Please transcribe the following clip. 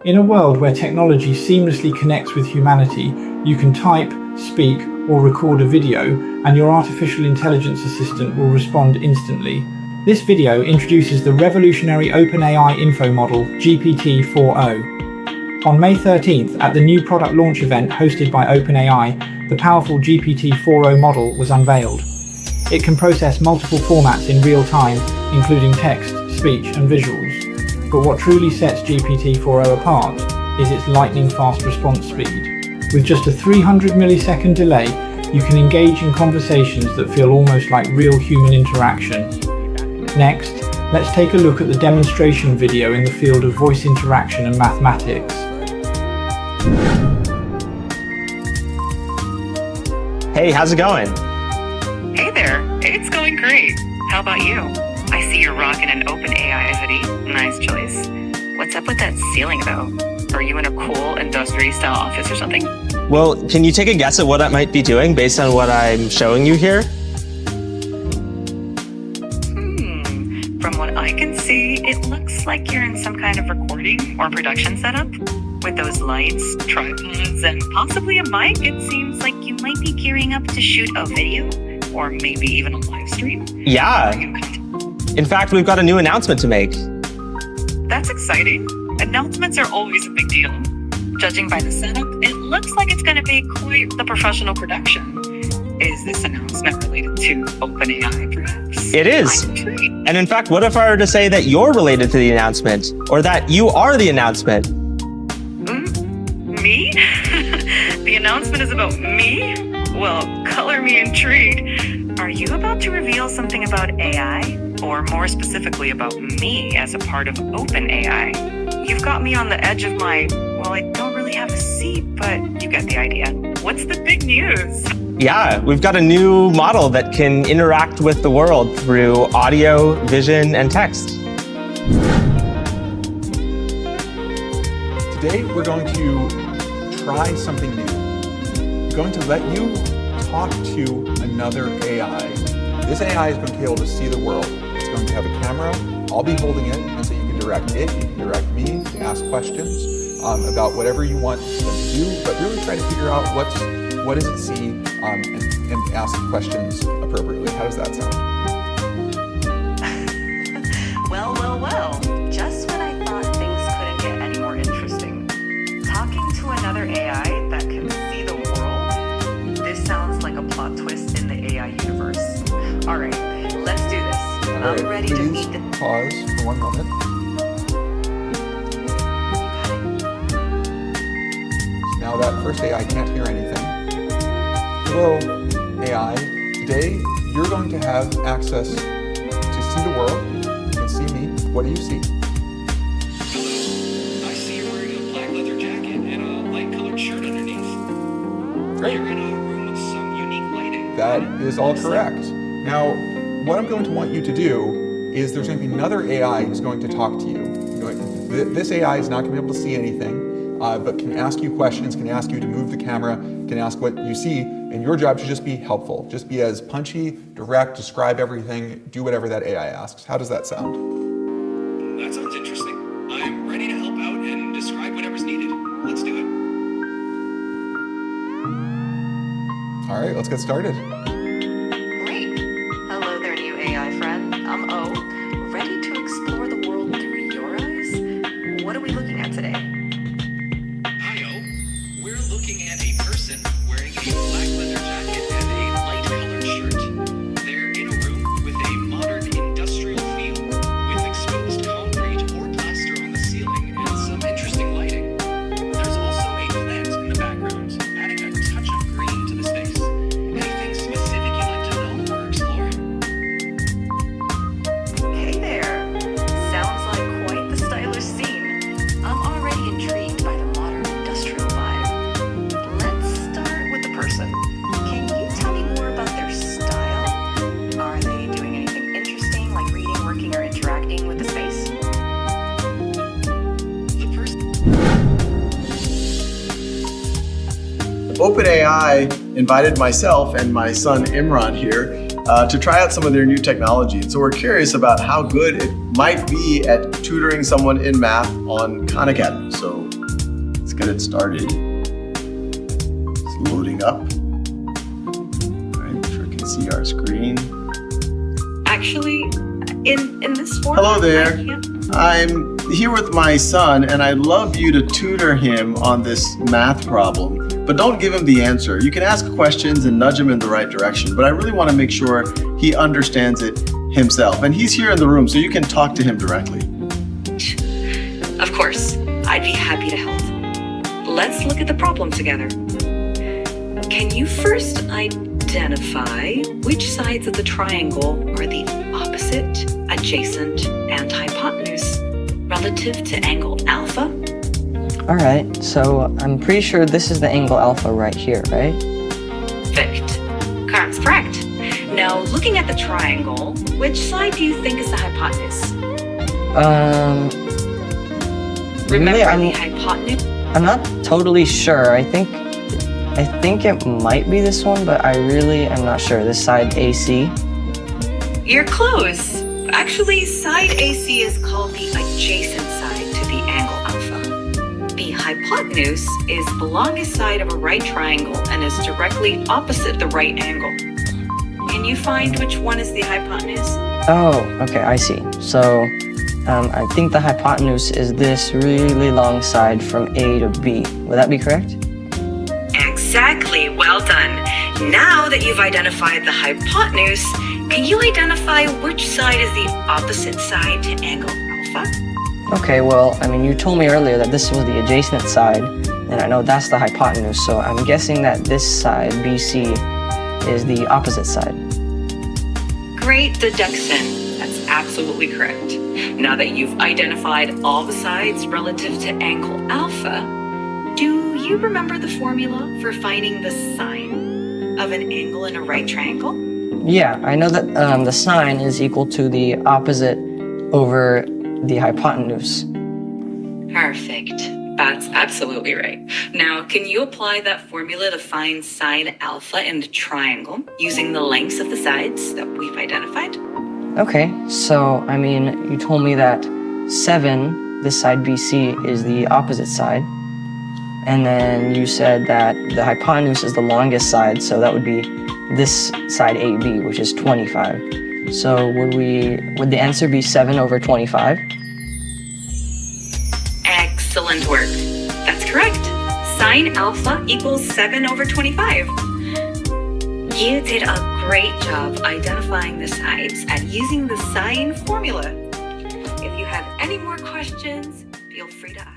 In a world where technology seamlessly connects with humanity, you can type, speak, or record a video, and your artificial intelligence assistant will respond instantly. This video introduces the revolutionary OpenAI info model, GPT-4o. On May 13th, at the new product launch event hosted by OpenAI, the powerful GPT-4o model was unveiled. It can process multiple formats in real time, including text, speech, and visuals. But what truly sets GPT-4o apart is its lightning-fast response speed. With just a 300 millisecond delay, you can engage in conversations that feel almost like real human interaction. Next, let's take a look at the demonstration video in the field of voice interaction and mathematics. Hey, how's it going? Hey there, it's going great. How about you? I see you're rocking an OpenAI hoodie. Nice choice. What's up with that ceiling though? Are you in a cool industrial-style office or something? Well, can you take a guess at what I might be doing based on what I'm showing you here? From what I can see, it looks like you're in some kind of recording or production setup. With those lights, tripods, and possibly a mic, it seems like you might be gearing up to shoot a video, or maybe even a live stream. Yeah. In fact, we've got a new announcement to make. That's exciting. Announcements are always a big deal. Judging by the setup, it looks like it's going to be quite the professional production. Is this announcement related to OpenAI, perhaps? It is. And in fact, what if I were to say that you're related to the announcement, or that you are the announcement? Me? The announcement is about me? Well, color me intrigued. Are you about to reveal something about AI? Or more specifically about me as a part of OpenAI? You've got me on the edge of my, well, I don't really have a seat, but you get the idea. What's the big news? Yeah, we've got a new model that can interact with the world through audio, vision, and text. Today, we're going to try something new. I'm going to let you talk to another AI. This AI is going to be able to see the world. It's going to have a camera. I'll be holding it, and so you can direct it, you can direct me, you can ask questions about whatever you want them to do, but really try to figure out what does it see and ask questions appropriately. How does that sound? Well. Just when I thought things couldn't get any more interesting. Talking to another AI that can see the world? This sounds like a plot twist in the AI universe. All right, let's do this. I'm ready to meet the... Pause for one moment. So now that first AI can't hear anything. Hello, AI. Today, you're going to have access to see the world. You can see me. What do you see? I see you're wearing a black leather jacket and a light-colored shirt underneath. Great. You're in a room with some unique lighting. That is all correct. Now, what I'm going to want you to do is there's going to be another AI who's going to talk to you. This AI is not going to be able to see anything, but can ask you questions, can ask you to move the camera, can ask what you see, and your job should just be helpful. Just be as punchy, direct, describe everything, do whatever that AI asks. How does that sound? That sounds interesting. I'm ready to help out and describe whatever's needed. Let's do it. All right, let's get started. Great. Hello there, new AI friend. I'm O. Ready to explore the world through your eyes? What are we looking at today? Hi, O. We're looking at a person wearing a black leather jacket and a light-colored shirt. They're in a room with a modern industrial feel, with exposed concrete or plaster on the ceiling and some interesting lighting. There's also a plant in the background, adding a touch of green to the space. Anything specific you'd like to know or explore? Hey there. Sounds like quite the stylish scene. I'm already intrigued by the modern industrial vibe. Let's start with the person. Can you tell me more about their style? Are they doing anything interesting, like reading, working, or interacting with the space? The person... OpenAI invited myself and my son Imran here to try out some of their new technology. And so we're curious about how good it might be at tutoring someone in math on Khan Academy. So get it started. It's loading up. All right, make sure I can see our screen. Actually, in this format, Hello there. I can't. I'm here with my son, and I'd love you to tutor him on this math problem. But don't give him the answer. You can ask questions and nudge him in the right direction, but I really want to make sure he understands it himself. And he's here in the room, so you can talk to him directly. Of course, I'd be happy to help. Let's look at the problem together. Can you first identify which sides of the triangle are the opposite, adjacent, and hypotenuse relative to angle alpha? All right, so I'm pretty sure this is the angle alpha right here, right? Perfect. That's correct. Now, looking at the triangle, which side do you think is the hypotenuse? Remember really, the hypotenuse? I'm not totally sure. I think it might be this one, but I really am not sure. This side AC. You're close. Actually, side AC is called the adjacent side to the angle alpha. The hypotenuse is the longest side of a right triangle and is directly opposite the right angle. Can you find which one is the hypotenuse? Oh, okay, I see. So I think the hypotenuse is this really long side from A to B. Would that be correct? Exactly. Well done. Now that you've identified the hypotenuse, can you identify which side is the opposite side to angle alpha? Okay, well, I mean, you told me earlier that this was the adjacent side, and I know that's the hypotenuse, so I'm guessing that this side, BC, is the opposite side. Great deduction. That's absolutely correct. Now that you've identified all the sides relative to angle alpha, do you remember the formula for finding the sine of an angle in a right triangle? Yeah, I know that the sine is equal to the opposite over the hypotenuse. Perfect. That's absolutely right. Now, can you apply that formula to find sine alpha in the triangle using the lengths of the sides that we've identified? Okay, so, I mean, you told me that 7, this side BC, is the opposite side. And then you said that the hypotenuse is the longest side, so that would be this side AB, which is 25. So would the answer be 7 over 25? Excellent work. That's correct. Sine alpha equals 7 over 25. You did a great job identifying the sides and using the sine formula. If you have any more questions, feel free to ask.